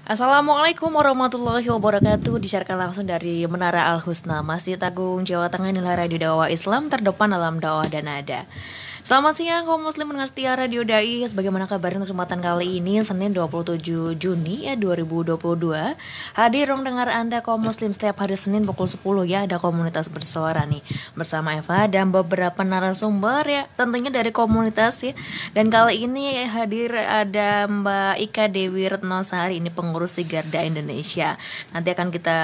Assalamualaikum warahmatullahi wabarakatuh. Disiarkan langsung dari Menara Al Husna, Masjid Agung Jawa Tengah. Inilah radio dakwah Islam terdepan dalam dakwah dan nada. Selamat siang kaum muslim mendengar setia Radio Dai. Bagaimana kabar untuk kesempatan kali ini Senin 27 Juni 2022. Hadir dong dengar Anda kaum muslim setiap hari Senin pukul 10 ya. Ada komunitas bersuara nih bersama Eva dan beberapa narasumber ya, tentunya dari komunitas ya. Dan kali ini hadir ada Mbak Ika Dewi Retnosari, ini pengurus Sigarda Indonesia. Nanti akan kita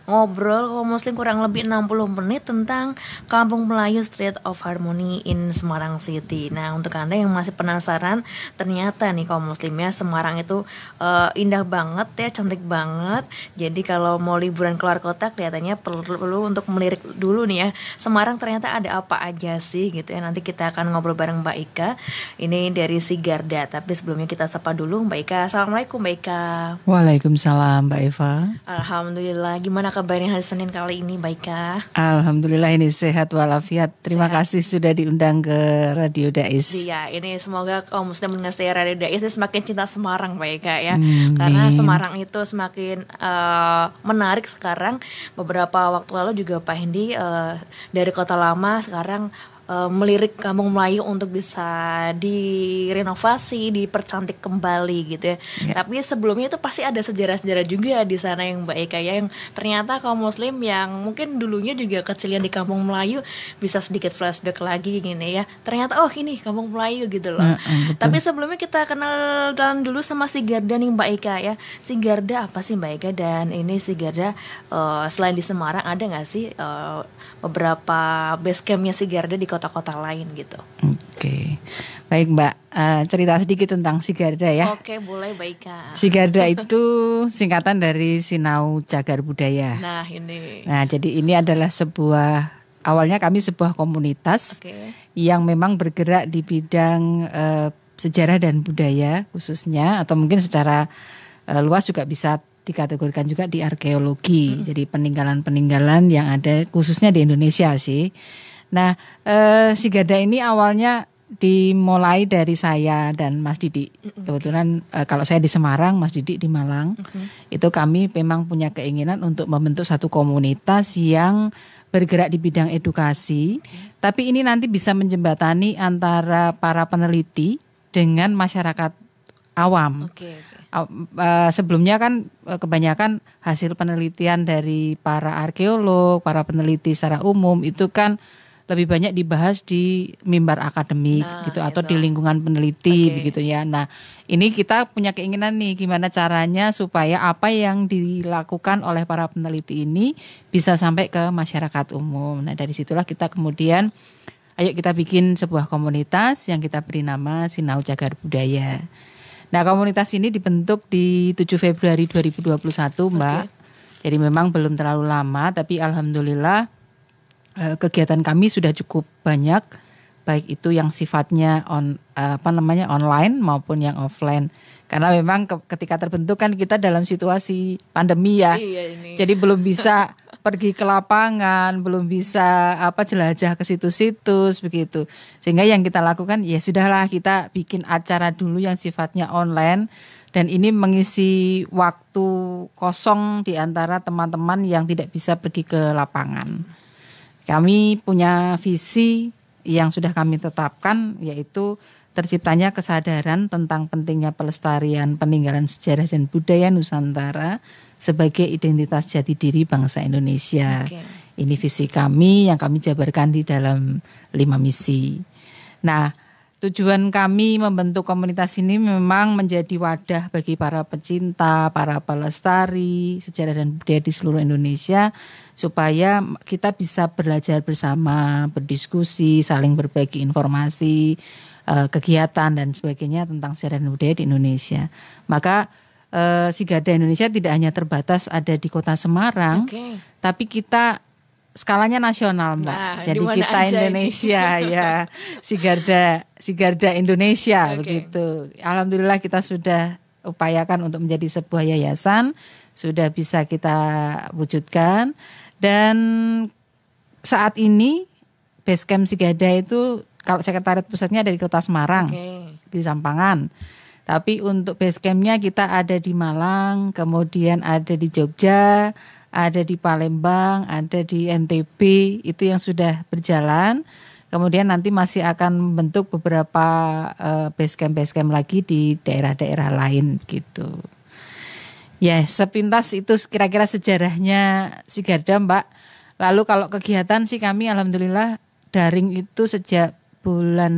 ngobrol kaum muslim kurang lebih 60 menit tentang Kampung Melayu Street of Harmony in Semarang City. Nah, untuk Anda yang masih penasaran, ternyata nih kaum muslimnya Semarang itu indah banget ya, cantik banget. Jadi kalau mau liburan keluar kota kelihatannya perlu untuk melirik dulu nih ya. Semarang ternyata ada apa aja sih gitu ya. Nanti kita akan ngobrol bareng Mbak Ika. Ini dari Sigarda. Tapi sebelumnya kita sapa dulu Mbak Ika. Assalamualaikum Mbak Ika. Waalaikumsalam Mbak Eva. Alhamdulillah. Gimana kabarnya hari Senin kali ini Mbak Ika? Alhamdulillah ini sehat walafiat. Terima kasih sudah diundang ke Radio Dais. Iya, ini semoga kaum muslim mendengar setia Radio Dais ini semakin cinta Semarang Mbak Ika ya. Karena Semarang itu semakin menarik sekarang. Beberapa waktu lalu juga Pak Hendi dari Kota Lama sekarang melirik Kampung Melayu untuk bisa direnovasi, dipercantik kembali gitu ya. Tapi sebelumnya itu pasti ada sejarah-sejarah juga di sana yang Mbak Eka ya, yang ternyata kaum muslim yang mungkin dulunya juga kecilnya di Kampung Melayu bisa sedikit flashback lagi gini ya. Ternyata oh ini Kampung Melayu gitu loh. Tapi sebelumnya kita kenalan dulu sama Sigarda nih Mbak Eka ya. Sigarda apa sih Mbak Eka, dan ini Sigarda selain di Semarang ada nggak sih beberapa base campnya Sigarda di kota-kota lain gitu? Oke, baik Mbak, cerita sedikit tentang Sigarda ya. Oke, boleh Mbak Ika. Sigarda itu singkatan dari Sinau Cagar Budaya. Nah ini. Nah jadi ini adalah awalnya kami sebuah komunitas yang memang bergerak di bidang sejarah dan budaya khususnya, atau mungkin secara luas juga bisa dikategorikan juga di arkeologi. Jadi peninggalan-peninggalan yang ada khususnya di Indonesia sih. Nah, Sigarda ini awalnya dimulai dari saya dan Mas Didi. Kebetulan kalau saya di Semarang, Mas Didi di Malang. Itu kami memang punya keinginan untuk membentuk satu komunitas yang bergerak di bidang edukasi. Tapi ini nanti bisa menjembatani antara para peneliti dengan masyarakat awam. Sebelumnya kan kebanyakan hasil penelitian dari para arkeolog, para peneliti secara umum itu kan lebih banyak dibahas di mimbar akademik gitu, atau di lingkungan peneliti begitu ya. Nah, ini kita punya keinginan nih gimana caranya supaya apa yang dilakukan oleh para peneliti ini bisa sampai ke masyarakat umum. Nah, dari situlah kita kemudian ayo kita bikin sebuah komunitas yang kita beri nama Sinau Cagar Budaya. Nah, komunitas ini dibentuk di 7 Februari 2021 Mbak. Jadi memang belum terlalu lama, tapi alhamdulillah kegiatan kami sudah cukup banyak, baik itu yang sifatnya online maupun yang offline. Karena memang ketika terbentuk kan kita dalam situasi pandemi ya. Jadi belum bisa pergi ke lapangan, belum bisa jelajah ke situs-situs begitu. Sehingga yang kita lakukan ya sudahlah, kita bikin acara dulu yang sifatnya online, dan ini mengisi waktu kosong di antara teman-teman yang tidak bisa pergi ke lapangan. Kami punya visi yang sudah kami tetapkan, yaitu terciptanya kesadaran tentang pentingnya pelestarian peninggalan sejarah dan budaya Nusantara sebagai identitas jati diri bangsa Indonesia. Ini visi kami yang kami jabarkan di dalam 5 misi. Nah, tujuan kami membentuk komunitas ini memang menjadi wadah bagi para pecinta, para pelestari sejarah dan budaya di seluruh Indonesia, supaya kita bisa belajar bersama, berdiskusi, saling berbagi informasi, kegiatan dan sebagainya tentang sejarah dan budaya di Indonesia. Maka Sigarda Indonesia tidak hanya terbatas ada di Kota Semarang, tapi kita skalanya nasional Mbak. Jadi kita Indonesia ya, Sigarda Indonesia begitu. Alhamdulillah kita sudah upayakan untuk menjadi sebuah yayasan, sudah bisa kita wujudkan, dan saat ini Basecamp Sigarda itu kalau sekretariat pusatnya ada di Kota Semarang, di Sampangan. Tapi untuk base campnya kita ada di Malang, kemudian ada di Jogja, ada di Palembang, ada di NTB, itu yang sudah berjalan. Kemudian nanti masih akan membentuk beberapa base camp lagi di daerah-daerah lain gitu. Ya, sepintas itu kira-kira sejarahnya Sigarda, Mbak. Lalu kalau kegiatan sih kami alhamdulillah daring itu sejak bulan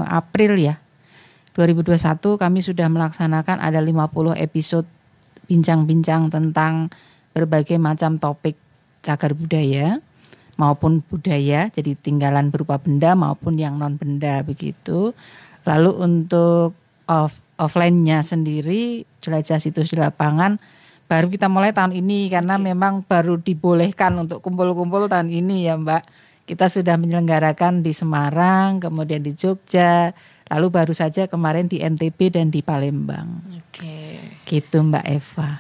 April ya. 2021 kami sudah melaksanakan ada 50 episode bincang-bincang tentang berbagai macam topik cagar budaya maupun budaya, jadi tinggalan berupa benda maupun yang non benda begitu. Lalu untuk offline-nya sendiri jelajah situs di lapangan baru kita mulai tahun ini karena memang baru dibolehkan untuk kumpul-kumpul tahun ini ya Mbak. Kita sudah menyelenggarakan di Semarang, kemudian di Jogja, lalu baru saja kemarin di NTB dan di Palembang. Oke. Gitu Mbak Eva.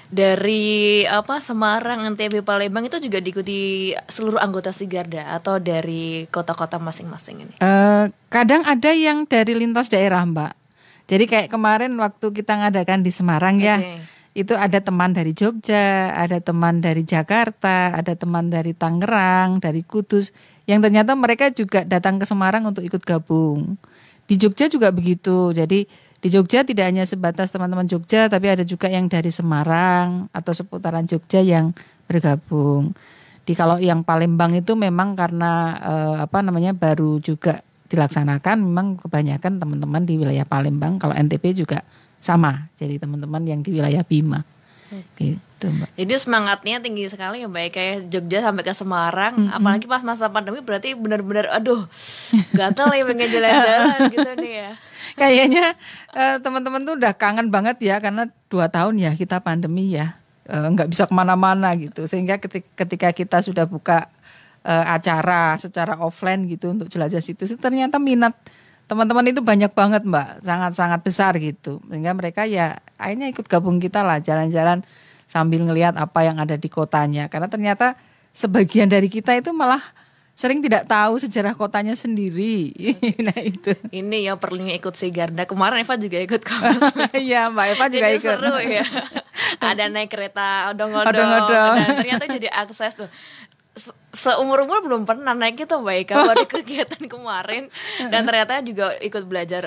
Dari Semarang, NTB, Palembang itu juga diikuti seluruh anggota Sigarda atau dari kota-kota masing-masing ini? Kadang ada yang dari lintas daerah Mbak. Jadi kayak kemarin waktu kita ngadakan di Semarang ya. Itu ada teman dari Jogja, ada teman dari Jakarta, ada teman dari Tangerang, dari Kudus, yang ternyata mereka juga datang ke Semarang untuk ikut gabung. Di Jogja juga begitu, jadi di Jogja tidak hanya sebatas teman-teman Jogja, tapi ada juga yang dari Semarang atau seputaran Jogja yang bergabung. Kalau yang Palembang itu memang karena baru juga dilaksanakan, memang kebanyakan teman-teman di wilayah Palembang. Kalau NTB juga sama, jadi teman-teman yang di wilayah Bima. Gitu Mbak. Jadi semangatnya tinggi sekali ya Mbak, kayak Jogja sampai ke Semarang, apalagi pas masa pandemi berarti benar-benar gatal ya pengen jalan-jalan gitu nih ya. Kayaknya teman-teman tuh udah kangen banget ya karena 2 tahun ya kita pandemi ya, nggak bisa kemana-mana gitu, sehingga ketika kita sudah buka acara secara offline gitu untuk jelajah situs, ternyata minat teman-teman itu banyak banget Mbak, sangat-sangat besar gitu. Sehingga mereka ya akhirnya ikut gabung kita lah, jalan-jalan sambil ngelihat apa yang ada di kotanya. Karena ternyata sebagian dari kita itu malah sering tidak tahu sejarah kotanya sendiri. Nah itu. Ini ya perlunya ikut Sigarda. Kemarin Eva juga ikut kampus. Iya Mbak Eva juga jadi ikut. Seru ya. Ada naik kereta odong-odong. Dan ternyata jadi akses tuh. Seumur-umur belum pernah naik itu Mbak Ika, baru kegiatan kemarin. Dan ternyata juga ikut belajar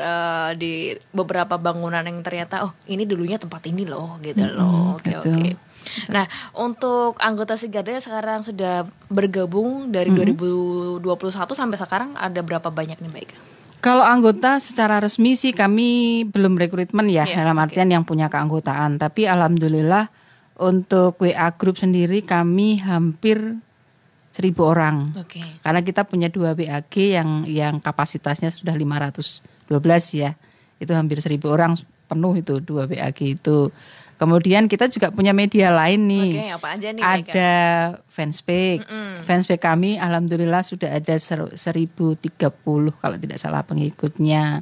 di beberapa bangunan yang ternyata ini dulunya tempat ini loh gitu loh. Oke. Nah untuk anggota Sigarda sekarang sudah bergabung dari 2021 sampai sekarang ada berapa banyak nih Mbak Ika? Kalau anggota secara resmi sih kami belum rekrutmen ya, dalam artian yang punya keanggotaan. Tapi alhamdulillah untuk WA Group sendiri kami hampir 1.000 orang. Karena kita punya 2 BAG yang kapasitasnya sudah 512 ya. Itu hampir 1.000 orang penuh itu 2 BAG itu. Kemudian kita juga punya media lain nih. Apa aja nih? Ada Fanspage. Fanspage kami alhamdulillah sudah ada 1.030 kalau tidak salah pengikutnya.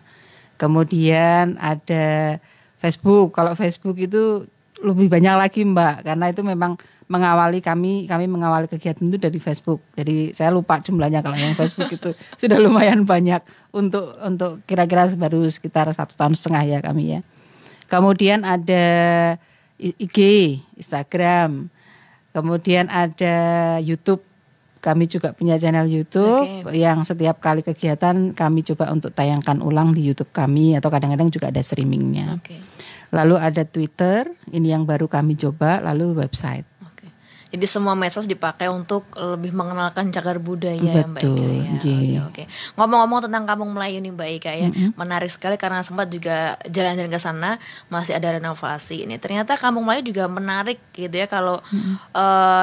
Kemudian ada Facebook. Kalau Facebook itu lebih banyak lagi Mbak, karena itu memang kami mengawali kegiatan itu dari Facebook. Jadi saya lupa jumlahnya kalau yang Facebook itu sudah lumayan banyak untuk kira-kira baru sekitar 1,5 tahun ya kami ya. Kemudian ada IG, Instagram, kemudian ada YouTube. Kami juga punya channel YouTube yang setiap kali kegiatan kami coba untuk tayangkan ulang di YouTube kami atau kadang-kadang juga ada streamingnya. Lalu ada Twitter, ini yang baru kami coba, lalu website. Jadi semua medsos dipakai untuk lebih mengenalkan cagar budaya. Betul, ya Mbak Ika ya. Oke. Ngomong-ngomong tentang Kampung Melayu nih Mbak Ika ya, menarik sekali karena sempat juga jalan-jalan ke sana, masih ada renovasi ini. Ternyata Kampung Melayu juga menarik gitu ya, kalau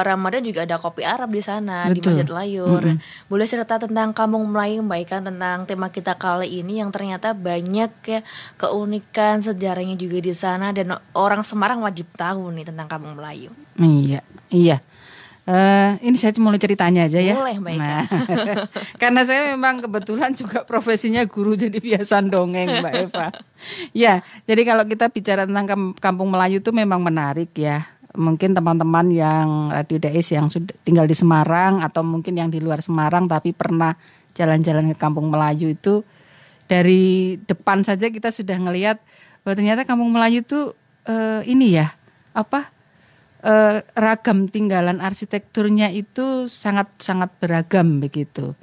Ramadan juga ada kopi Arab di sana. Betul. Di Masjid Layur. Boleh cerita tentang Kampung Melayu Mbak Ika, tentang tema kita kali ini yang ternyata banyak ya keunikan sejarahnya juga di sana, dan orang Semarang wajib tahu nih tentang Kampung Melayu. Iya. Ini saya mulai ceritanya aja ya. Boleh Mbak Ika. Nah, karena saya memang kebetulan juga profesinya guru, jadi biasa dongeng Mbak Eva. Ya, jadi kalau kita bicara tentang Kampung Melayu itu memang menarik ya. Mungkin teman-teman yang Radio Dais yang sudah tinggal di Semarang atau mungkin yang di luar Semarang tapi pernah jalan-jalan ke Kampung Melayu itu dari depan saja kita sudah ngelihat bahwa ternyata Kampung Melayu itu ini ya ragam tinggalan arsitekturnya itu sangat beragam begitu.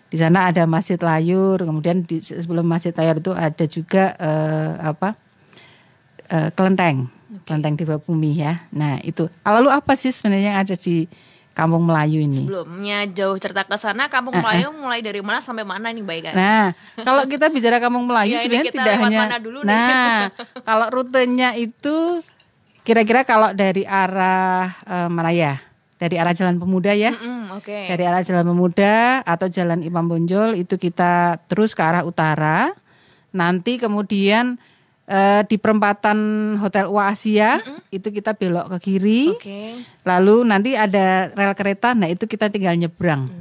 Di sana ada Masjid Layur, kemudian sebelum Masjid Layur itu ada juga kelenteng, kelenteng Dewa Bumi ya. Nah itu. Lalu apa sih sebenarnya yang ada di Kampung Melayu ini? Sebelumnya jauh cerita ke sana, Kampung Melayu mulai dari mana sampai mana nih Mbak Ika? Nah, kalau kita bicara Kampung Melayu sebenarnya tidak hanya. Nah, kalau rutenya itu kira-kira kalau dari arah mana ya? Dari arah Jalan Pemuda ya. Okay. Dari arah Jalan Pemuda atau Jalan Imam Bonjol itu kita terus ke arah utara. Nanti kemudian di perempatan Hotel Oasia itu kita belok ke kiri. Okay. Lalu nanti ada rel kereta, nah itu kita tinggal nyebrang.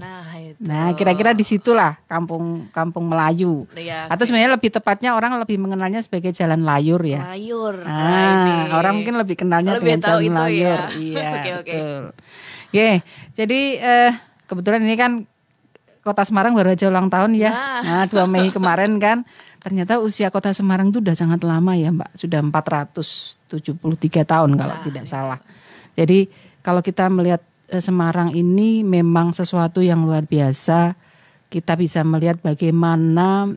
Nah kira-kira disitulah Kampung Melayu. Ya, atau sebenarnya lebih tepatnya orang lebih mengenalnya sebagai Jalan Layur ya. Layur. Orang mungkin lebih kenalnya dengan Jalan Layur. Ya. Iya Okay. betul. Jadi kebetulan ini kan Kota Semarang baru aja ulang tahun ya. Nah 2 Mei kemarin kan. Ternyata usia Kota Semarang itu sudah sangat lama ya Mbak. Sudah 473 tahun kalau tidak salah. Jadi kalau kita melihat Semarang ini memang sesuatu yang luar biasa. Kita bisa melihat bagaimana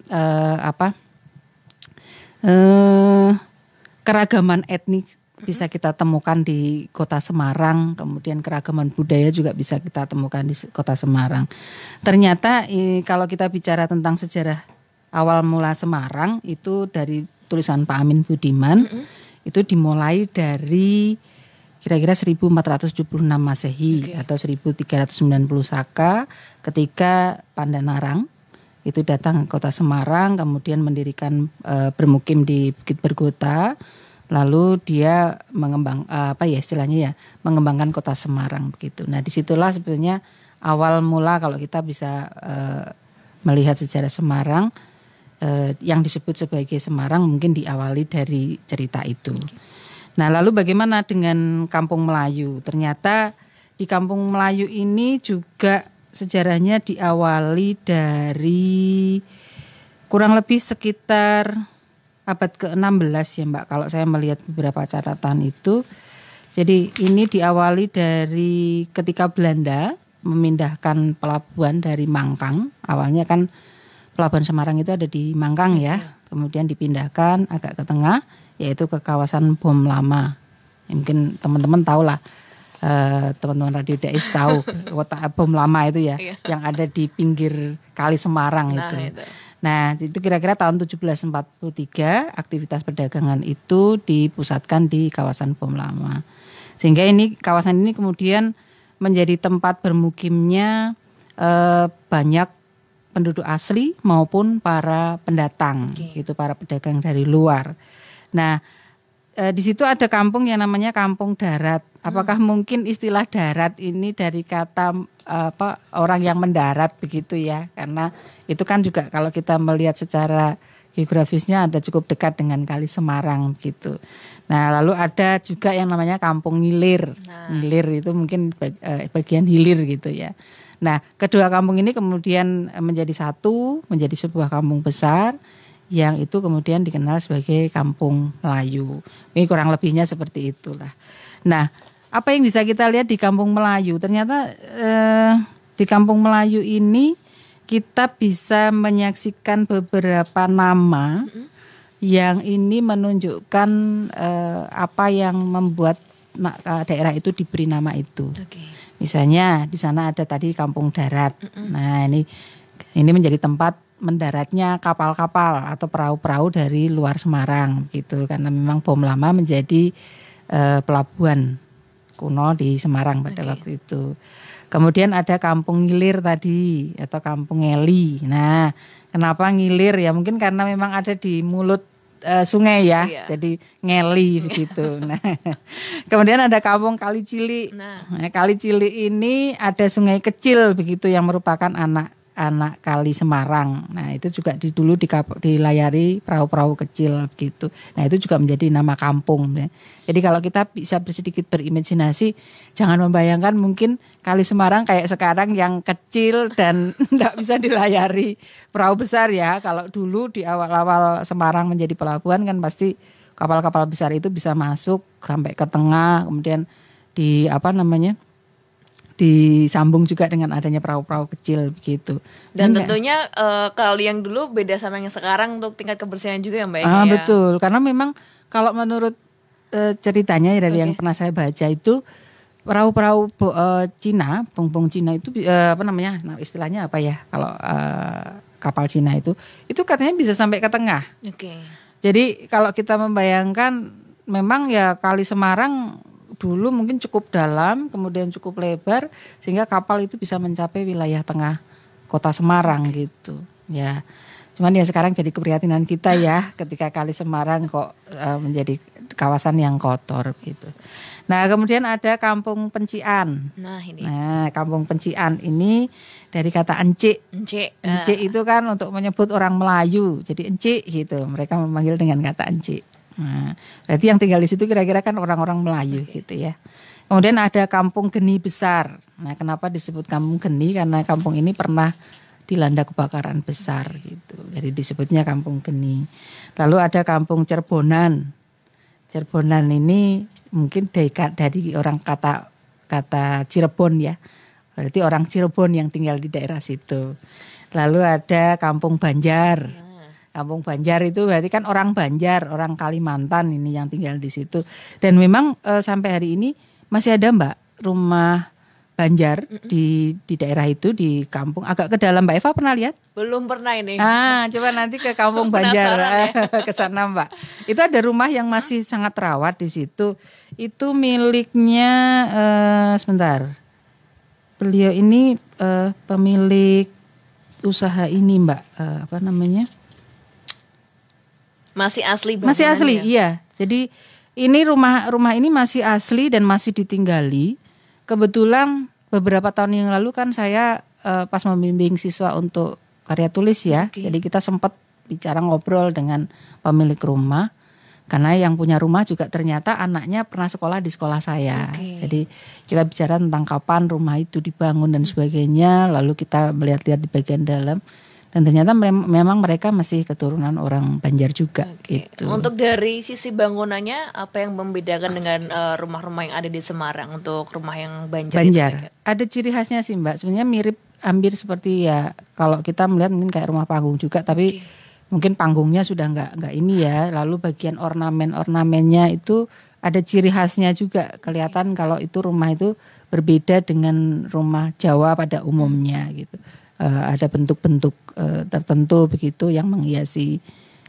keragaman etnik bisa kita temukan di Kota Semarang, kemudian keragaman budaya juga bisa kita temukan di Kota Semarang. Ternyata kalau kita bicara tentang sejarah awal mula Semarang itu dari tulisan Pak Amin Budiman, itu dimulai dari kira-kira 1476 Masehi atau 1390 Saka ketika Pandanarang itu datang ke Kota Semarang, kemudian mendirikan bermukim di Bukit Bergota. Lalu dia mengembangkan Kota Semarang begitu. Nah disitulah sebenarnya awal mula kalau kita bisa melihat sejarah Semarang yang disebut sebagai Semarang mungkin diawali dari cerita itu. Nah lalu bagaimana dengan Kampung Melayu? Ternyata di Kampung Melayu ini juga sejarahnya diawali dari kurang lebih sekitar abad ke-16 ya Mbak, kalau saya melihat beberapa catatan itu. Jadi ini diawali dari ketika Belanda memindahkan pelabuhan dari Mangkang. Awalnya kan pelabuhan Semarang itu ada di Mangkang ya. Kemudian dipindahkan agak ke tengah, yaitu ke kawasan Bom Lama. Ya, mungkin teman-teman tahu lah, teman-teman Radio Dais tahu kota Bom Lama itu ya, yang ada di pinggir Kali Semarang itu. Nah itu kira-kira tahun 1743 aktivitas perdagangan itu dipusatkan di kawasan Bom Lama. Sehingga kawasan ini kemudian menjadi tempat bermukimnya banyak penduduk asli maupun para pendatang, gitu, para pedagang dari luar. Nah di situ ada kampung yang namanya Kampung Darat. Apakah mungkin istilah darat ini dari kata orang yang mendarat begitu ya? Karena itu kan juga kalau kita melihat secara geografisnya ada cukup dekat dengan Kali Semarang gitu. Nah, lalu ada juga yang namanya Kampung Ngilir. Ngilir itu mungkin bagian hilir gitu ya. Nah, kedua kampung ini kemudian menjadi satu, menjadi sebuah kampung besar yang itu kemudian dikenal sebagai Kampung Melayu. Ini kurang lebihnya seperti itulah. Nah, apa yang bisa kita lihat di Kampung Melayu? Ternyata di Kampung Melayu ini kita bisa menyaksikan beberapa nama yang ini menunjukkan apa yang membuat daerah itu diberi nama itu. Misalnya di sana ada tadi Kampung Darat. Nah, ini menjadi tempat mendaratnya kapal-kapal atau perahu-perahu dari luar Semarang gitu, karena memang Bom Lama menjadi pelabuhan kuno di Semarang pada waktu itu. Kemudian ada Kampung Ngilir tadi atau Kampung Ngeli. Nah, kenapa Ngilir ya? Mungkin karena memang ada di mulut sungai ya, jadi ngeli begitu. Nah, kemudian ada Kampung Kali Cili. Nah, Kali Cili ini ada sungai kecil begitu yang merupakan anak anak kali Semarang. Nah itu juga dulu dilayari perahu-perahu kecil gitu. Nah itu juga menjadi nama kampung. Jadi kalau kita bisa sedikit berimajinasi, jangan membayangkan mungkin kali Semarang kayak sekarang yang kecil dan tidak bisa dilayari perahu besar ya. Kalau dulu di awal-awal Semarang menjadi pelabuhan kan pasti kapal-kapal besar itu bisa masuk sampai ke tengah, kemudian disambung juga dengan adanya perahu-perahu kecil begitu. Dan tentunya kali yang dulu beda sama yang sekarang untuk tingkat kebersihan juga ya Mbak Eka. Betul, karena memang kalau menurut ceritanya dari yang pernah saya baca itu perahu-perahu Cina, bong-bong Cina itu istilahnya apa ya kalau kapal Cina itu katanya bisa sampai ke tengah. Jadi kalau kita membayangkan memang ya kali Semarang dulu mungkin cukup dalam, kemudian cukup lebar sehingga kapal itu bisa mencapai wilayah tengah kota Semarang gitu. Ya, cuman ya sekarang jadi keprihatinan kita ya ketika kali Semarang kok menjadi kawasan yang kotor gitu. Nah kemudian ada Kampung Pencian. Nah Kampung Pencian ini dari kata encik. Encik itu kan untuk menyebut orang Melayu, jadi encik gitu. Mereka memanggil dengan kata encik. Nah, berarti yang tinggal di situ kira-kira kan orang-orang Melayu gitu ya. Kemudian ada Kampung Geni Besar. Nah, kenapa disebut Kampung Geni? Karena kampung ini pernah dilanda kebakaran besar gitu. Jadi disebutnya Kampung Geni. Lalu ada Kampung Cerbonan. Cerbonan ini mungkin dari orang kata Cirebon ya. Berarti orang Cirebon yang tinggal di daerah situ. Lalu ada Kampung Banjar. Kampung Banjar itu berarti kan orang Banjar, orang Kalimantan ini yang tinggal di situ. Dan memang sampai hari ini masih ada Mbak rumah Banjar di daerah itu, di kampung agak ke dalam. Mbak Eva pernah lihat? Belum pernah ini. Coba nanti ke Kampung Banjar ke sana Mbak. Itu ada rumah yang masih sangat terawat di situ. Itu miliknya sebentar. Beliau ini pemilik usaha ini Mbak, apa namanya? Masih asli bangunannya. Masih asli, iya. Jadi ini rumah ini masih asli dan masih ditinggali. Kebetulan beberapa tahun yang lalu kan saya pas membimbing siswa untuk karya tulis ya. Jadi kita sempat bicara ngobrol dengan pemilik rumah. Karena yang punya rumah juga ternyata anaknya pernah sekolah di sekolah saya. Jadi kita bicara tentang kapan rumah itu dibangun dan sebagainya. Lalu kita melihat-lihat di bagian dalam. Dan ternyata memang mereka masih keturunan orang Banjar juga gitu. Untuk dari sisi bangunannya apa yang membedakan dengan rumah-rumah yang ada di Semarang untuk rumah yang Banjar? Ada ciri khasnya sih Mbak. Sebenarnya mirip hampir seperti ya kalau kita melihat mungkin kayak rumah panggung juga, tapi mungkin panggungnya sudah nggak ini ya. Lalu bagian ornamennya itu ada ciri khasnya juga, kelihatan kalau itu rumah itu berbeda dengan rumah Jawa pada umumnya gitu. Ada bentuk-bentuk tertentu begitu yang menghiasi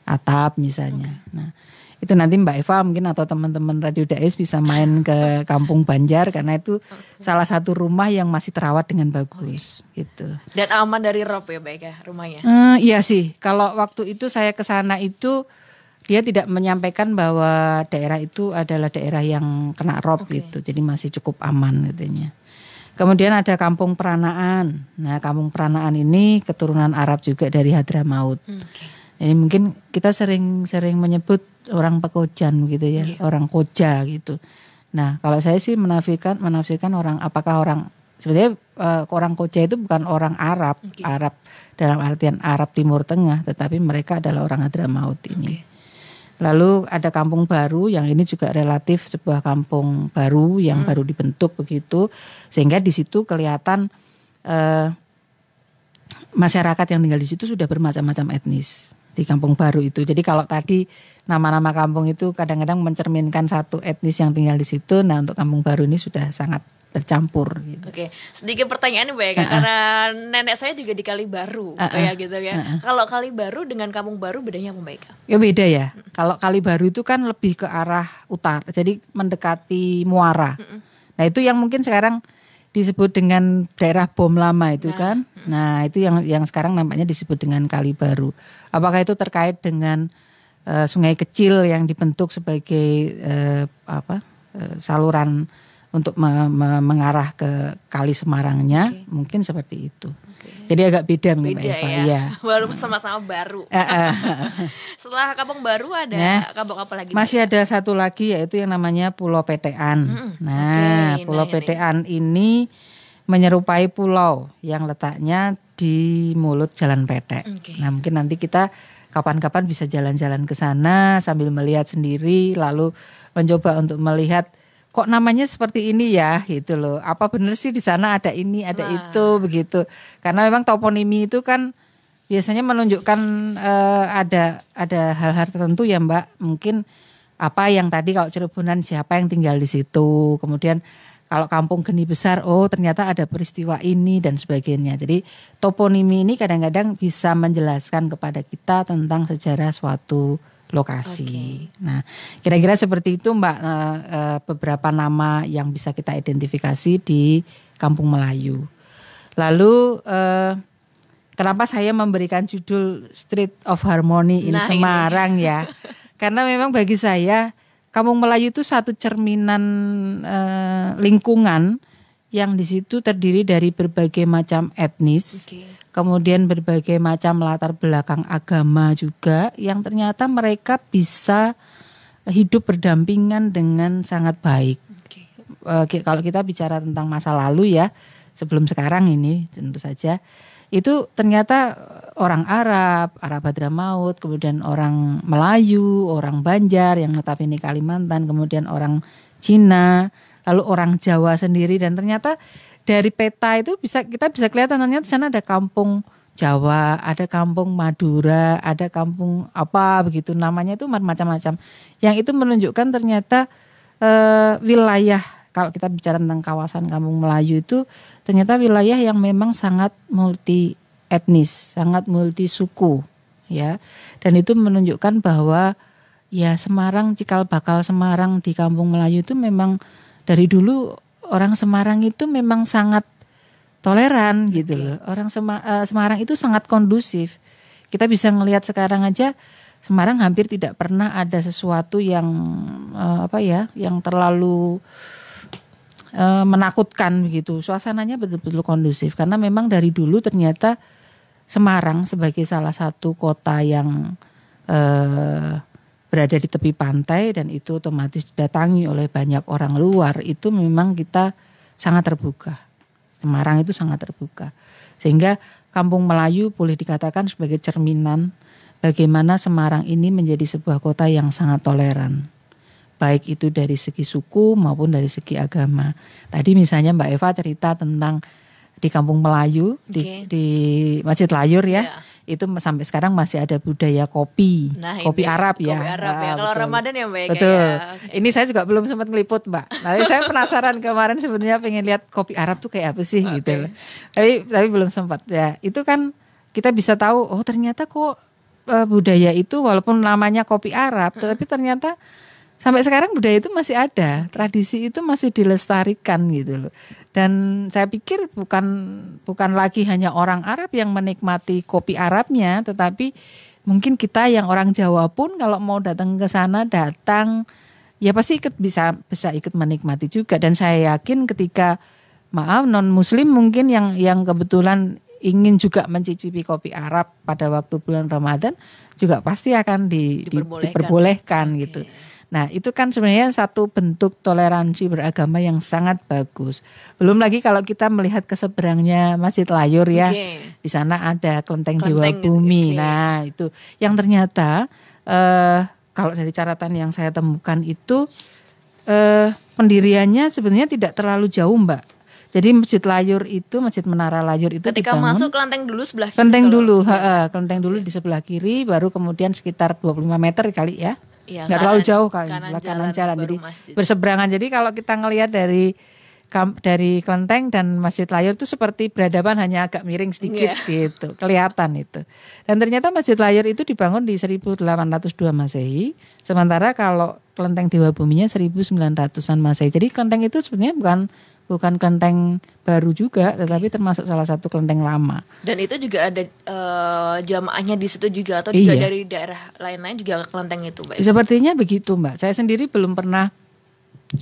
atap misalnya. Nah, itu nanti Mbak Eva mungkin atau teman-teman Radio Dais bisa main ke Kampung Banjar karena itu salah satu rumah yang masih terawat dengan bagus gitu. Dan aman dari rob ya Mbak Eka rumahnya? Iya sih, kalau waktu itu saya ke sana itu dia tidak menyampaikan bahwa daerah itu adalah daerah yang kena rob gitu. Jadi masih cukup aman katanya. Kemudian ada Kampung Peranaan. Nah, Kampung Peranaan ini keturunan Arab juga dari Hadramaut. Jadi mungkin kita sering menyebut orang Pekojan gitu ya, orang Koja gitu. Nah, kalau saya sih menafsirkan orang, apakah orang sebenarnya orang Koja itu bukan orang Arab, Arab dalam artian Arab Timur Tengah, tetapi mereka adalah orang Hadramaut ini. Lalu ada Kampung Baru yang ini juga relatif sebuah kampung baru yang baru dibentuk begitu, sehingga di situ kelihatan masyarakat yang tinggal di situ sudah bermacam-macam etnis di Kampung Baru itu. Jadi kalau tadi nama-nama kampung itu kadang-kadang mencerminkan satu etnis yang tinggal di situ, nah untuk Kampung Baru ini sudah sangat bercampur gitu. Sedikit pertanyaan Mbak Eka, karena nenek saya juga di Kali Baru kayak gitu ya. Kalau Kali Baru dengan Kampung Baru bedanya apa Mbak Eka? Ya beda ya. Kalau Kali Baru itu kan lebih ke arah utara, jadi mendekati Muara. Nah itu yang mungkin sekarang disebut dengan daerah bom lama itu kan. Nah itu yang sekarang nampaknya disebut dengan Kali Baru. Apakah itu terkait dengan sungai kecil yang dibentuk sebagai saluran untuk mengarah ke Kali Semarangnya, mungkin seperti itu. Jadi agak beda Mbak Eva. Ya. Walaupun sama-sama baru. Setelah Kampung Baru ada kampung apa lagi? Masih ada satu lagi yaitu yang namanya Pulau Petean. Pulau Petean ini menyerupai pulau yang letaknya di mulut Jalan Petek. Nah, mungkin nanti kita kapan-kapan bisa jalan-jalan ke sana sambil melihat sendiri, lalu mencoba untuk melihat kok namanya seperti ini ya gitu loh. Apa benar sih di sana ada ini, ada itu begitu. Karena memang toponimi itu kan biasanya menunjukkan ada hal-hal tertentu ya Mbak. Mungkin apa yang tadi kalau Cirebunan siapa yang tinggal di situ. Kemudian kalau Kampung Geni Besar, oh ternyata ada peristiwa ini dan sebagainya. Jadi toponimi ini kadang-kadang bisa menjelaskan kepada kita tentang sejarah suatu lokasi. Nah, kira-kira seperti itu Mbak, beberapa nama yang bisa kita identifikasi di Kampung Melayu. Lalu kenapa saya memberikan judul Street of Harmony in Semarang ya? Karena memang bagi saya Kampung Melayu itu satu cerminan lingkungan yang di situ terdiri dari berbagai macam etnis. Kemudian berbagai macam latar belakang agama juga yang ternyata mereka bisa hidup berdampingan dengan sangat baik. Kalau kita bicara tentang masa lalu ya, sebelum sekarang ini tentu saja, itu ternyata orang Arab Hadramaut, kemudian orang Melayu, orang Banjar yang notabene Kalimantan, kemudian orang Cina, lalu orang Jawa sendiri, dan ternyata dari peta itu kita bisa kelihatan ternyata di sana ada kampung Jawa, ada kampung Madura, ada kampung apa begitu namanya itu macam-macam. Yang itu menunjukkan ternyata wilayah, kalau kita bicara tentang kawasan Kampung Melayu itu ternyata wilayah yang memang sangat multi etnis, sangat multi suku ya. Dan itu menunjukkan bahwa ya Semarang, cikal bakal Semarang di Kampung Melayu itu memang dari dulu orang Semarang itu memang sangat toleran gitu loh. Orang Semarang itu sangat kondusif. Kita bisa ngelihat sekarang aja Semarang hampir tidak pernah ada sesuatu yang yang terlalu menakutkan begitu. Suasananya betul-betul kondusif karena memang dari dulu ternyata Semarang sebagai salah satu kota yang berada di tepi pantai dan itu otomatis didatangi oleh banyak orang luar, itu memang kita sangat terbuka. Semarang itu sangat terbuka. Sehingga Kampung Melayu boleh dikatakan sebagai cerminan bagaimana Semarang ini menjadi sebuah kota yang sangat toleran. Baik itu dari segi suku maupun dari segi agama. Tadi misalnya Mbak Eva cerita tentang di Kampung Melayu, di Masjid Layur ya. Itu sampai sekarang masih ada budaya kopi, kopi Arab ya. Kopi Arab ya. Kalau Ramadan ya Mbak. Betul. Ini saya juga belum sempat ngeliput Mbak. Nanti saya penasaran kemarin sebenarnya pengen lihat kopi Arab tuh kayak apa sih gitu. Tapi belum sempat ya. Itu kan kita bisa tahu oh ternyata kok budaya itu walaupun namanya kopi Arab, tetapi ternyata sampai sekarang budaya itu masih ada, tradisi itu masih dilestarikan gitu loh. Dan saya pikir bukan lagi hanya orang Arab yang menikmati kopi Arabnya, tetapi mungkin kita yang orang Jawa pun kalau mau datang ke sana ya pasti bisa ikut menikmati juga. Dan saya yakin ketika non Muslim mungkin yang kebetulan ingin juga mencicipi kopi Arab pada waktu bulan Ramadan juga pasti akan diperbolehkan gitu. Nah itu kan sebenarnya satu bentuk toleransi beragama yang sangat bagus. Belum lagi kalau kita melihat ke seberangnya Masjid Layur ya, di sana ada Kelenteng Dewa Bumi. Nah itu yang ternyata kalau dari catatan yang saya temukan itu pendiriannya sebenarnya tidak terlalu jauh Mbak. Jadi Masjid Layur itu, Masjid Menara Layur itu ketika dibangun, masuk kelenteng dulu sebelah kiri. Kelenteng dulu di sebelah kiri, baru kemudian sekitar 25 meter kali ya. Ya, nggak terlalu jauh kali, kanan jalan. Jadi masjid berseberangan. Jadi kalau kita ngelihat dari Kelenteng dan Masjid Layur itu seperti berhadapan, hanya agak miring sedikit gitu, kelihatan itu. Dan ternyata Masjid Layur itu dibangun di 1802 Masehi, sementara kalau Kelenteng Dewa Buminya 1900-an Masehi. Jadi kelenteng itu sebenarnya bukan kelenteng baru juga, tetapi termasuk salah satu kelenteng lama. Dan itu juga ada jamaahnya di situ juga, atau juga dari daerah lain-lain juga ke kelenteng itu, Mbak? Sepertinya begitu, Mbak. Saya sendiri belum pernah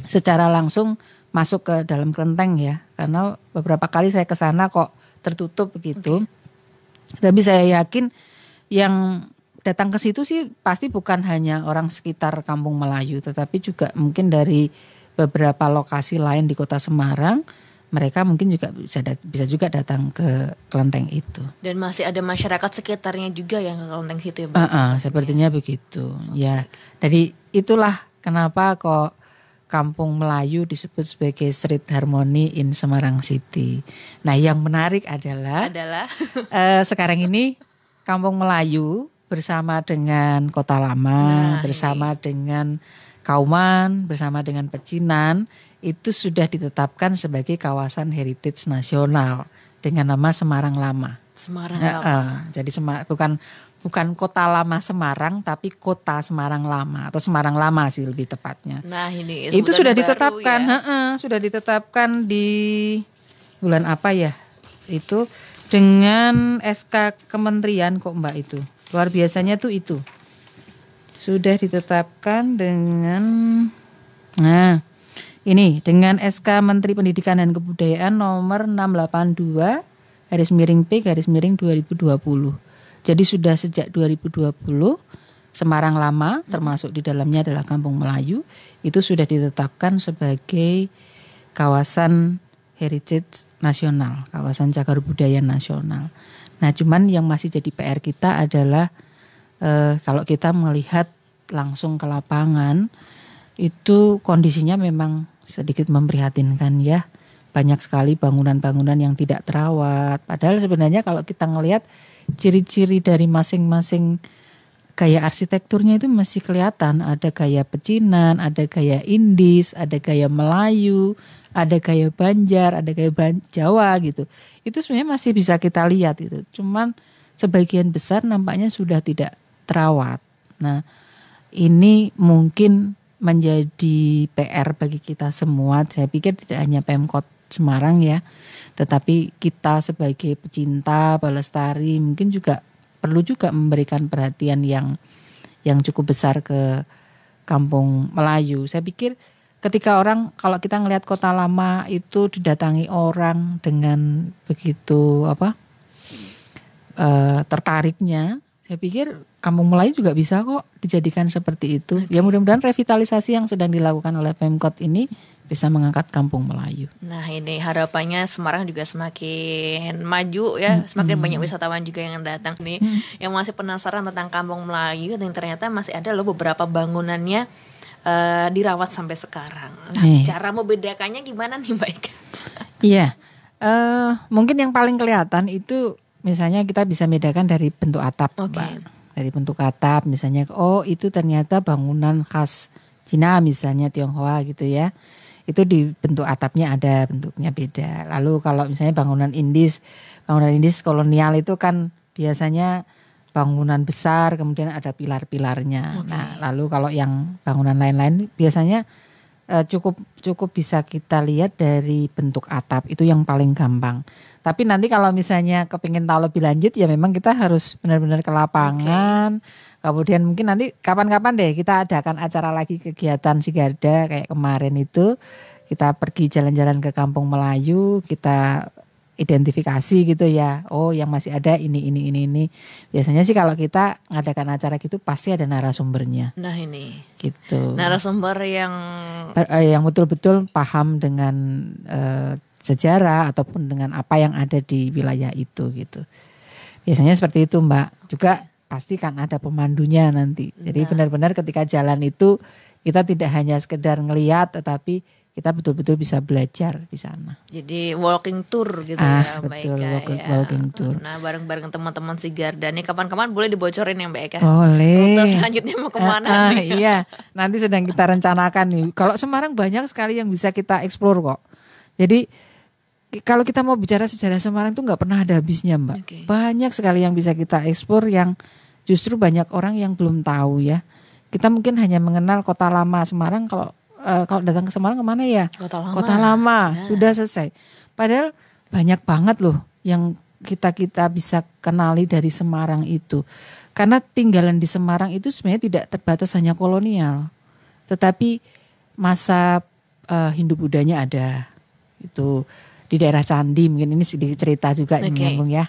secara langsung masuk ke dalam kelenteng ya, karena beberapa kali saya ke sana kok tertutup begitu. Tapi saya yakin yang datang ke situ sih pasti bukan hanya orang sekitar Kampung Melayu, tetapi juga mungkin dari beberapa lokasi lain di Kota Semarang. Mereka mungkin juga bisa juga datang ke kelenteng itu. Dan masih ada masyarakat sekitarnya juga yang ke kelenteng situ ya Mbak? Sepertinya begitu. Ya, jadi itulah kenapa kok Kampung Melayu disebut sebagai Street Harmony in Semarang City. Nah, yang menarik adalah sekarang ini Kampung Melayu bersama dengan Kota Lama, bersama dengan Kauman, bersama dengan Pecinan itu sudah ditetapkan sebagai kawasan heritage nasional dengan nama Semarang Lama. Semarang Lama. Jadi bukan Kota Lama Semarang, tapi Kota Semarang Lama atau Semarang Lama sih lebih tepatnya. Nah ini itu sudah ditetapkan, sudah ditetapkan di bulan apa ya? Itu dengan SK Kementerian kok Mbak itu. Luar biasanya tuh itu. Sudah ditetapkan dengan ini dengan SK Menteri Pendidikan dan Kebudayaan nomor 682/P/2020. Jadi sudah sejak 2020 Semarang Lama termasuk di dalamnya adalah Kampung Melayu itu sudah ditetapkan sebagai kawasan heritage nasional, kawasan cagar budaya nasional. Nah, cuman yang masih jadi PR kita adalah kalau kita melihat langsung ke lapangan itu kondisinya memang sedikit memprihatinkan ya. Banyak sekali bangunan-bangunan yang tidak terawat. Padahal sebenarnya kalau kita ngelihat ciri-ciri dari masing-masing gaya arsitekturnya itu masih kelihatan. Ada gaya Pecinan, ada gaya Indis, ada gaya Melayu, ada gaya Banjar, ada gaya Jawa gitu. Itu sebenarnya masih bisa kita lihat gitu. Cuman sebagian besar nampaknya sudah tidak terawat. Nah, ini mungkin menjadi PR bagi kita semua. Saya pikir tidak hanya Pemkot Semarang ya, tetapi kita sebagai pecinta pelestari mungkin juga perlu juga memberikan perhatian yang cukup besar ke Kampung Melayu. Saya pikir ketika kalau kita ngelihat Kota Lama itu didatangi orang dengan begitu tertariknya, saya pikir Kampung Melayu juga bisa kok dijadikan seperti itu. Ya mudah-mudahan revitalisasi yang sedang dilakukan oleh Pemkot ini bisa mengangkat Kampung Melayu. Nah ini harapannya Semarang juga semakin maju ya, semakin banyak wisatawan juga yang datang nih, yang masih penasaran tentang Kampung Melayu dan ternyata masih ada loh beberapa bangunannya dirawat sampai sekarang. Nah, cara membedakannya gimana nih Mbak Ika? Iya, mungkin yang paling kelihatan itu misalnya kita bisa bedakan dari bentuk atap, Mbak. Dari bentuk atap misalnya, oh itu ternyata bangunan khas Cina misalnya Tionghoa gitu ya. Itu di bentuk atapnya ada bentuknya beda. Lalu kalau misalnya bangunan Indis kolonial itu kan biasanya bangunan besar kemudian ada pilar-pilarnya. Nah, lalu kalau yang bangunan lain-lain biasanya cukup bisa kita lihat dari bentuk atap, itu yang paling gampang. Tapi nanti kalau misalnya kepingin tahu lebih lanjut ya memang kita harus benar-benar ke lapangan. Kemudian mungkin nanti kapan-kapan deh kita adakan acara lagi kegiatan Sigarda kayak kemarin itu. Kita pergi jalan-jalan ke Kampung Melayu, kita identifikasi gitu ya. Oh, yang masih ada ini. Biasanya sih kalau kita ngadakan acara gitu pasti ada narasumbernya. Nah, ini. Gitu. Narasumber yang betul-betul paham dengan sejarah ataupun dengan apa yang ada di wilayah itu gitu. Biasanya seperti itu, Mbak. Juga pasti kan ada pemandunya nanti. Jadi benar-benar ketika jalan itu kita tidak hanya sekedar ngelihat tetapi kita betul-betul bisa belajar di sana. Jadi walking tour gitu ya Mbak Eka. Betul, walking tour. Nah bareng-bareng teman-teman Sigarda nih kapan-kapan boleh dibocorin ya Mbak Eka? Boleh. Rute selanjutnya mau kemana nih? Iya, nanti sedang kita rencanakan nih. Kalau Semarang banyak sekali yang bisa kita eksplor kok. Jadi kalau kita mau bicara sejarah Semarang tuh nggak pernah ada habisnya Mbak. Banyak sekali yang bisa kita eksplor yang justru banyak orang yang belum tahu ya. Kita mungkin hanya mengenal Kota Lama Semarang kalau datang ke Semarang kemana ya? Kota Lama. Nah. Sudah selesai. Padahal banyak banget loh yang kita bisa kenali dari Semarang itu. Karena tinggalan di Semarang itu sebenarnya tidak terbatas hanya kolonial. Tetapi masa Hindu-Budanya ada. Itu di daerah Candi, mungkin ini sedikit cerita juga nyambung ya.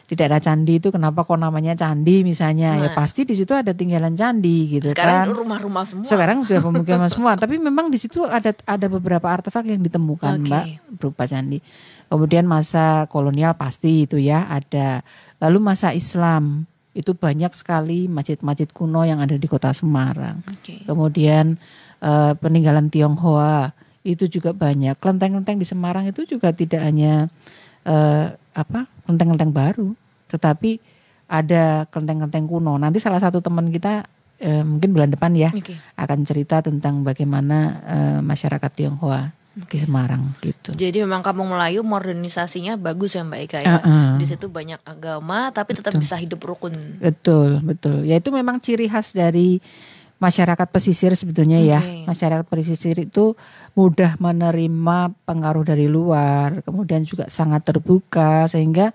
Di daerah Candi itu kenapa kok namanya Candi misalnya, ya pasti di situ ada tinggalan candi gitu. Sekarang rumah-rumah semua. Sekarang sudah pemukiman semua, tapi memang di situ ada beberapa artefak yang ditemukan Mbak berupa candi. Kemudian masa kolonial pasti itu ya ada. Lalu masa Islam itu banyak sekali masjid-masjid kuno yang ada di Kota Semarang. Kemudian peninggalan Tionghoa itu juga banyak. Kelenteng-kelenteng di Semarang itu juga tidak hanya kelenteng-kelenteng baru, tetapi ada kelenteng-kelenteng kuno. Nanti salah satu teman kita mungkin bulan depan ya akan cerita tentang bagaimana masyarakat Tionghoa di Semarang gitu. Jadi memang Kampung Melayu modernisasinya bagus ya Mbak Ika ya. Di situ banyak agama tapi tetap bisa hidup rukun. Betul. Ya itu memang ciri khas dari masyarakat pesisir sebetulnya ya. Masyarakat pesisir itu mudah menerima pengaruh dari luar, kemudian juga sangat terbuka sehingga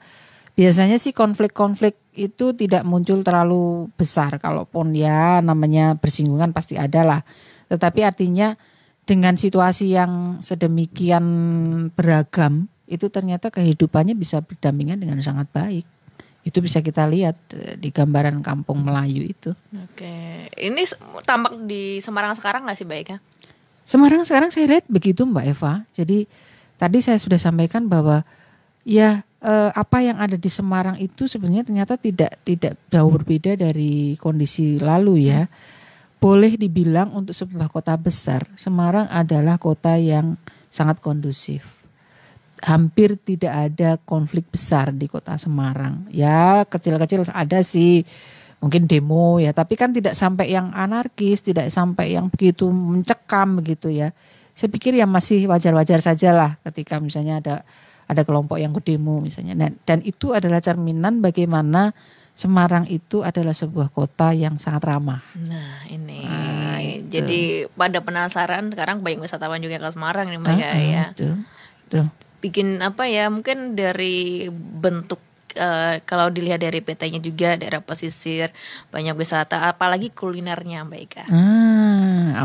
biasanya sih konflik-konflik itu tidak muncul terlalu besar. Kalaupun ya namanya bersinggungan pasti ada lah. Tetapi artinya dengan situasi yang sedemikian beragam itu ternyata kehidupannya bisa berdampingan dengan sangat baik. Itu bisa kita lihat di gambaran Kampung Melayu itu. Ini tampak di Semarang sekarang nggak sih Mbak Ika? Semarang sekarang saya lihat begitu Mbak Eva. Jadi tadi saya sudah sampaikan bahwa ya apa yang ada di Semarang itu sebenarnya ternyata tidak jauh berbeda dari kondisi lalu ya. Boleh dibilang untuk sebuah kota besar, Semarang adalah kota yang sangat kondusif. Hampir tidak ada konflik besar di kota Semarang. Ya kecil-kecil ada sih, mungkin demo ya. Tapi kan tidak sampai yang anarkis, tidak sampai yang begitu mencekam begitu ya. Saya pikir ya masih wajar-wajar saja lah ketika misalnya ada kelompok yang demo misalnya. Dan itu adalah cerminan bagaimana Semarang itu adalah sebuah kota yang sangat ramah. Nah ini, jadi pada penasaran sekarang banyak wisatawan juga ke Semarang nih Mbak ya. Betul. Bikin apa ya, mungkin dari bentuk kalau dilihat dari petanya juga daerah pesisir banyak wisata, apalagi kulinernya Mbak Ika.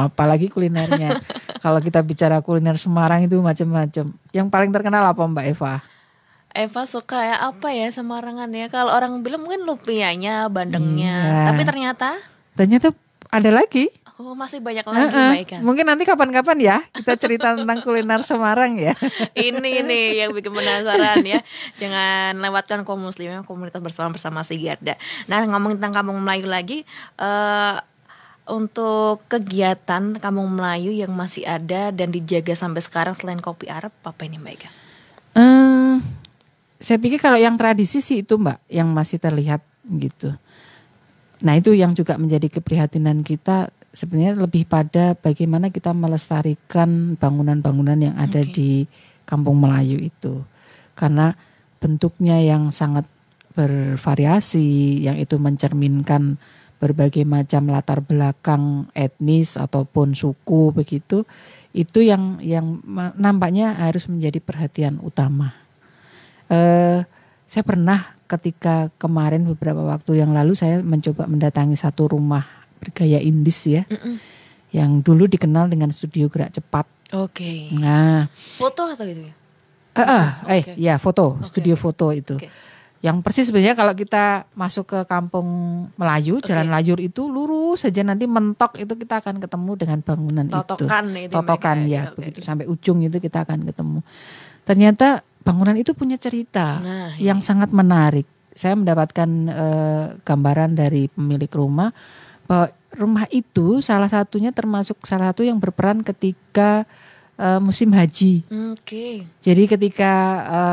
Apalagi kulinernya. Kalau kita bicara kuliner Semarang itu macam-macam. Yang paling terkenal apa Mbak Eva? Eva suka ya apa ya Semarangan ya. Kalau orang bilang mungkin lumpianya, bandengnya, tapi ternyata ada lagi. Oh masih banyak lagi Mbak Ika. Mungkin nanti kapan-kapan ya kita cerita tentang kuliner Semarang ya. Ini nih yang bikin penasaran ya. Jangan lewatkan kaum muslim, komunitas bersama si Garda. Nah ngomongin tentang Kampung Melayu lagi, untuk kegiatan Kampung Melayu yang masih ada dan dijaga sampai sekarang selain kopi Arab apa ini Mbak Ika? Saya pikir kalau yang tradisi sih itu Mbak yang masih terlihat gitu. Nah itu yang juga menjadi keprihatinan kita. Sebenarnya lebih pada bagaimana kita melestarikan bangunan-bangunan yang ada di Kampung Melayu itu. Karena bentuknya yang sangat bervariasi, yang itu mencerminkan berbagai macam latar belakang etnis ataupun suku begitu. Itu yang nampaknya harus menjadi perhatian utama. Saya pernah ketika kemarin beberapa waktu yang lalu saya mencoba mendatangi satu rumah bergaya Indis ya, yang dulu dikenal dengan studio gerak cepat. Nah, foto atau gitu ya? Ya foto, studio foto itu. Yang persis sebenarnya kalau kita masuk ke Kampung Melayu, Jalan Layur itu lurus saja nanti mentok itu kita akan ketemu dengan bangunan Totokan ya, begitu sampai ujung itu kita akan ketemu. Ternyata bangunan itu punya cerita yang sangat menarik. Saya mendapatkan gambaran dari pemilik rumah bahwa rumah itu salah satunya termasuk salah satu yang berperan ketika musim haji. Jadi ketika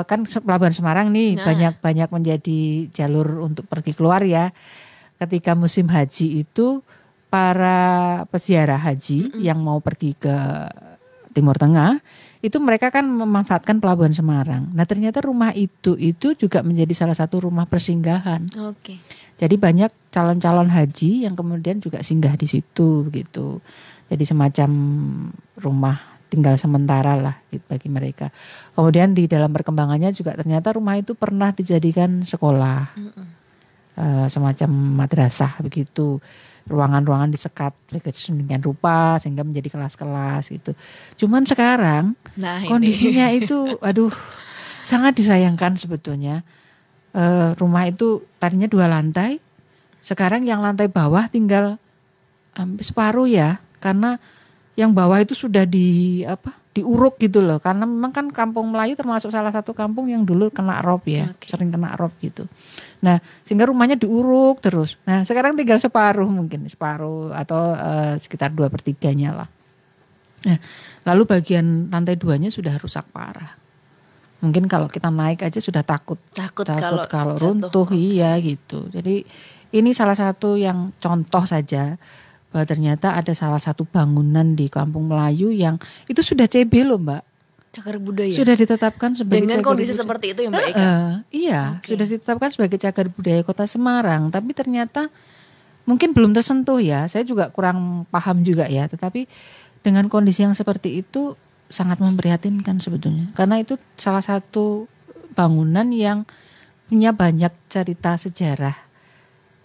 kan Pelabuhan Semarang nih banyak menjadi jalur untuk pergi keluar ya. Ketika musim haji itu para peziarah haji yang mau pergi ke Timur Tengah itu mereka kan memanfaatkan Pelabuhan Semarang. Nah ternyata rumah itu juga menjadi salah satu rumah persinggahan. Jadi banyak calon-calon haji yang kemudian juga singgah di situ gitu. Jadi semacam rumah tinggal sementara lah bagi mereka. Kemudian di dalam perkembangannya juga ternyata rumah itu pernah dijadikan sekolah. semacam madrasah begitu. Ruangan-ruangan disekat sedemikian rupa sehingga menjadi kelas-kelas gitu. Cuman sekarang kondisinya itu aduh sangat disayangkan sebetulnya. Rumah itu tadinya 2 lantai, sekarang yang lantai bawah tinggal separuh ya, karena yang bawah itu sudah diuruk gitu loh, karena memang kan Kampung Melayu termasuk salah satu kampung yang dulu kena rob ya, sering kena rob gitu. Nah sehingga rumahnya diuruk terus. Nah sekarang tinggal separuh atau sekitar 2/3-nya lah. Nah lalu bagian lantai 2-nya sudah rusak parah. Mungkin kalau kita naik aja sudah takut kalau runtuh, iya gitu. Jadi ini salah satu yang contoh saja bahwa ternyata ada salah satu bangunan di Kampung Melayu yang itu sudah CB loh Mbak. Cagar budaya. Sudah ditetapkan sebagai dengan kondisi seperti itu ya Mbak Eka? Iya, sudah ditetapkan sebagai cagar budaya Kota Semarang. Tapi ternyata mungkin belum tersentuh ya. Saya juga kurang paham juga ya. Tetapi dengan kondisi yang seperti itu sangat memprihatinkan sebetulnya. Karena itu salah satu bangunan yang punya banyak cerita sejarah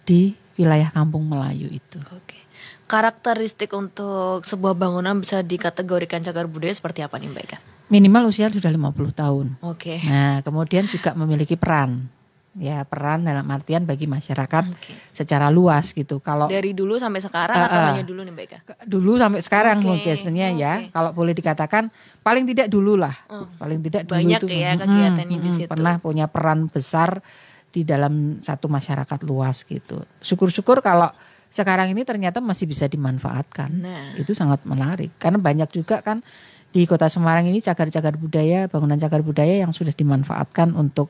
di wilayah Kampung Melayu itu. Oke. Karakteristik untuk sebuah bangunan bisa dikategorikan cagar budaya seperti apa nih Mbak Eka? Minimal usia sudah 50 tahun. Oke. Nah, kemudian juga memiliki peran. Ya, peran dalam artian bagi masyarakat secara luas gitu. Kalau dari dulu sampai sekarang atau hanya dulu nih Mbak Eka? Dulu sampai sekarang mungkin sebenarnya ya. Kalau boleh dikatakan paling tidak dulu lah. Paling tidak dulu banyak itu ya kegiatannya di situ. Pernah punya peran besar di dalam satu masyarakat luas gitu. Syukur-syukur kalau sekarang ini ternyata masih bisa dimanfaatkan. Nah. Itu sangat menarik. Karena banyak juga kan di Kota Semarang ini cagar-cagar budaya, bangunan cagar budaya yang sudah dimanfaatkan untuk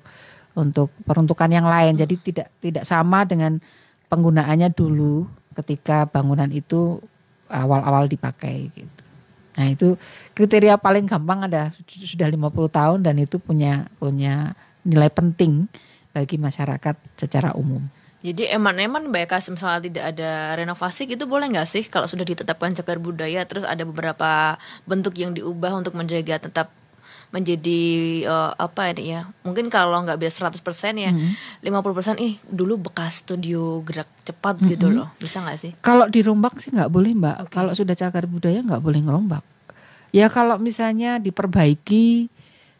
peruntukan yang lain. Jadi tidak sama dengan penggunaannya dulu ketika bangunan itu awal-awal dipakai gitu. Nah, itu kriteria paling gampang ada sudah 50 tahun dan itu punya nilai penting bagi masyarakat secara umum. Jadi eman-eman Mbak Eka misalnya tidak ada renovasi gitu boleh nggak sih kalau sudah ditetapkan cagar budaya terus ada beberapa bentuk yang diubah untuk menjaga tetap menjadi apa ini ya, mungkin kalau nggak bisa 100% ya 50% dulu bekas studio gerak cepat gitu loh, bisa nggak sih? Kalau dirombak sih nggak boleh Mbak. Kalau sudah cagar budaya nggak boleh ngerombak ya. Kalau misalnya diperbaiki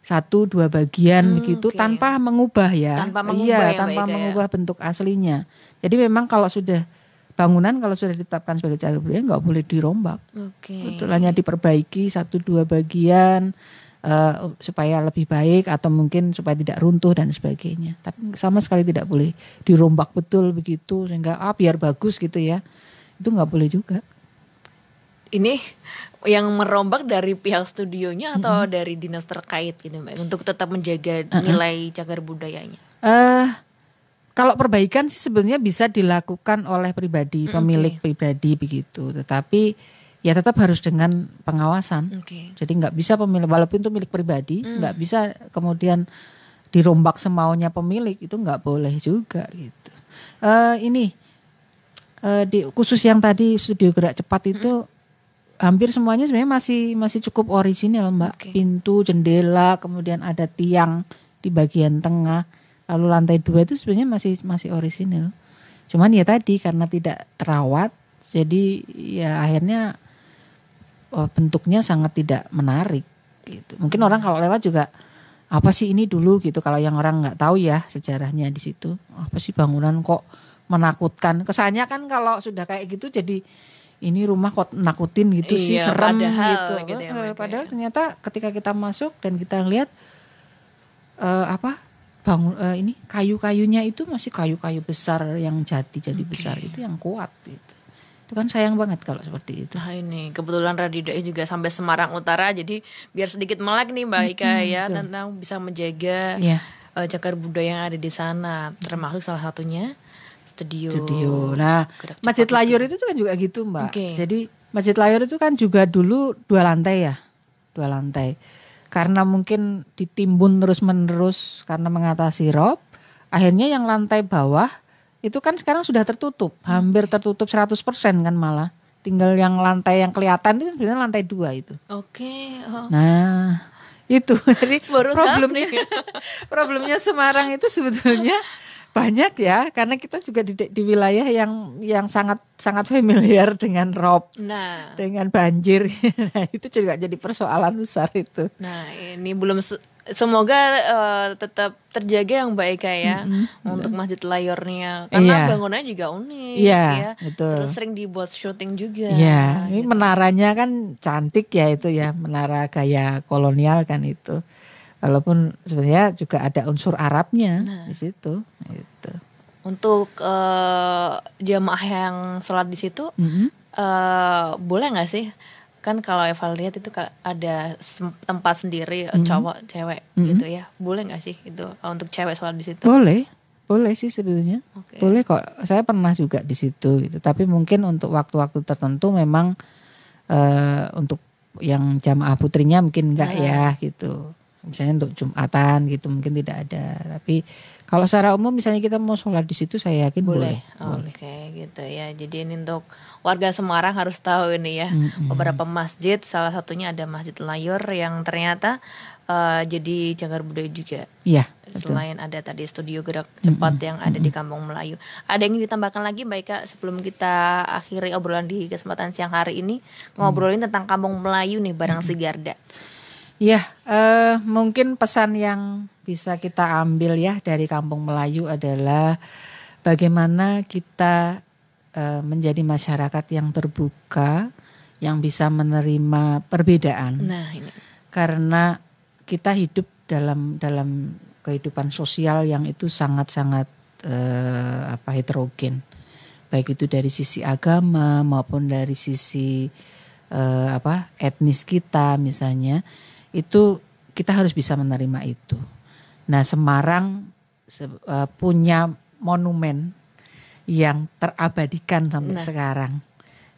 1-2 bagian begitu tanpa mengubah ya, tanpa mengubah bentuk aslinya. Jadi memang kalau sudah bangunan kalau sudah ditetapkan sebagai cagar budaya nggak boleh dirombak. Betul, hanya diperbaiki 1-2 bagian supaya lebih baik atau mungkin supaya tidak runtuh dan sebagainya. Tapi sama sekali tidak boleh dirombak betul begitu sehingga biar bagus gitu ya. Itu nggak boleh juga. Ini yang merombak dari pihak studionya atau dari dinas terkait gitu Mbak untuk tetap menjaga nilai cagar budayanya? Kalau perbaikan sih sebenarnya bisa dilakukan oleh pribadi, pemilik pribadi begitu. Tetapi ya tetap harus dengan pengawasan. Jadi nggak bisa pemilik, walaupun itu milik pribadi, nggak bisa kemudian dirombak semaunya pemilik, itu nggak boleh juga gitu. Khusus yang tadi studio gerak cepat itu hampir semuanya sebenarnya masih cukup orisinal Mbak. Pintu, jendela, kemudian ada tiang di bagian tengah, lalu lantai 2 itu sebenarnya masih orisinal. Cuman ya tadi karena tidak terawat, jadi ya akhirnya bentuknya sangat tidak menarik gitu. Mungkin orang kalau lewat juga apa sih ini dulu gitu. Kalau yang orang nggak tahu ya sejarahnya di situ, apa sih bangunan kok menakutkan. Kesannya kan kalau sudah kayak gitu jadi ini rumah kok nakutin gitu sih, serem gitu. Padahal ternyata ketika kita masuk dan kita lihat ini kayu-kayunya itu masih kayu-kayu besar yang jati besar itu yang kuat gitu. Itu kan sayang banget kalau seperti itu. Nah ini kebetulan Radio Dai juga sampai Semarang Utara, jadi biar sedikit melek nih Mbak Ika ya tentang bisa menjaga cagar budaya yang ada di sana, termasuk salah satunya studio. Nah Masjid Layur itu kan juga gitu Mbak. Jadi Masjid Layur itu kan juga dulu 2 lantai ya, 2 lantai. Karena mungkin ditimbun terus-menerus karena mengatasi rob, akhirnya yang lantai bawah itu kan sekarang sudah tertutup, hampir tertutup 100% kan malah. Tinggal yang lantai yang kelihatan itu sebenarnya lantai 2 itu. Nah, itu. Jadi problemnya Semarang itu sebetulnya Banyak ya, karena kita juga di wilayah yang sangat sangat familiar dengan rob, dengan banjir. Nah, itu juga jadi persoalan besar itu. Nah, ini belum semoga tetap terjaga yang baik ya untuk Masjid Layornya, karena bangunannya juga unik ya. Betul. Terus sering dibuat syuting juga. Iya, ini menaranya kan cantik ya itu ya, menara gaya kolonial kan itu. Walaupun sebenarnya juga ada unsur Arabnya di situ. Gitu. Untuk jamaah yang sholat di situ, boleh nggak sih? Kan kalau Eva lihat itu ada tempat sendiri cowok cewek gitu ya, boleh nggak sih itu untuk cewek sholat di situ? Boleh sih sebetulnya, boleh kok. Saya pernah juga di situ gitu. Tapi mungkin untuk waktu-waktu tertentu memang untuk yang jamaah putrinya mungkin enggak ya gitu. Misalnya untuk Jumatan gitu mungkin tidak ada. Tapi kalau secara umum misalnya kita mau sholat di situ, saya yakin boleh. Oke, gitu ya. Jadi ini untuk warga Semarang harus tahu ini ya. Beberapa masjid, salah satunya ada Masjid Layor yang ternyata jadi cagar budaya juga. Iya. Selain ada tadi studio gerak cepat yang ada di Kampung Melayu. Ada yang ditambahkan lagi Mbak Ika sebelum kita akhiri obrolan di kesempatan siang hari ini, ngobrolin tentang Kampung Melayu nih bareng Sigarda. Ya, mungkin pesan yang bisa kita ambil ya dari Kampung Melayu adalah bagaimana kita menjadi masyarakat yang terbuka, yang bisa menerima perbedaan. Nah, ini. Karena kita hidup dalam kehidupan sosial yang itu sangat-sangat heterogen. Baik itu dari sisi agama maupun dari sisi etnis kita misalnya. Itu kita harus bisa menerima itu. Nah, Semarang punya monumen yang terabadikan sampai sekarang,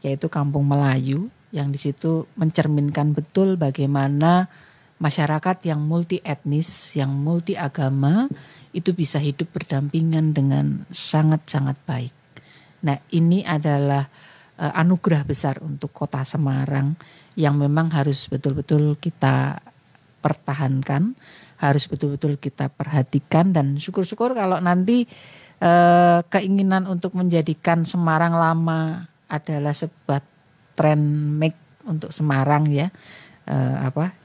yaitu Kampung Melayu, yang di situ mencerminkan betul bagaimana masyarakat yang multi etnis, yang multi agama itu bisa hidup berdampingan dengan sangat-sangat baik. Nah, ini adalah anugerah besar untuk Kota Semarang yang memang harus betul-betul kita pertahankan, harus betul-betul kita perhatikan, dan syukur-syukur kalau nanti keinginan untuk menjadikan Semarang lama adalah sebuah trend make untuk Semarang ya,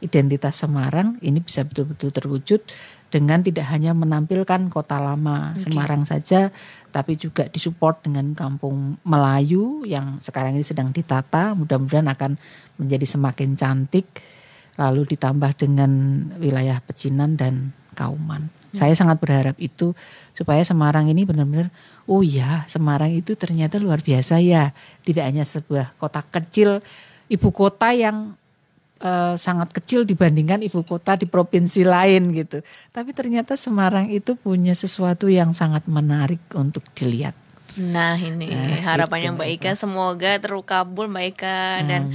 identitas Semarang ini bisa betul-betul terwujud dengan tidak hanya menampilkan kota lama Semarang saja, tapi juga disupport dengan Kampung Melayu yang sekarang ini sedang ditata, mudah-mudahan akan menjadi semakin cantik, lalu ditambah dengan wilayah pecinan dan Kauman. Saya sangat berharap itu supaya Semarang ini benar-benar, oh ya Semarang itu ternyata luar biasa ya, tidak hanya sebuah kota kecil, ibu kota yang sangat kecil dibandingkan ibu kota di provinsi lain gitu. Tapi ternyata Semarang itu punya sesuatu yang sangat menarik untuk dilihat. Nah ini harapannya Mbak Ika, semoga terkabul Mbak Ika dan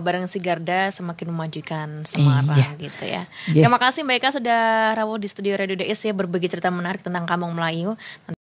bareng Sigarda semakin memajukan Semarang gitu ya. Terima kasih Mbak Ika sudah rawuh di studio Radio DAIS ya, berbagi cerita menarik tentang Kampung Melayu.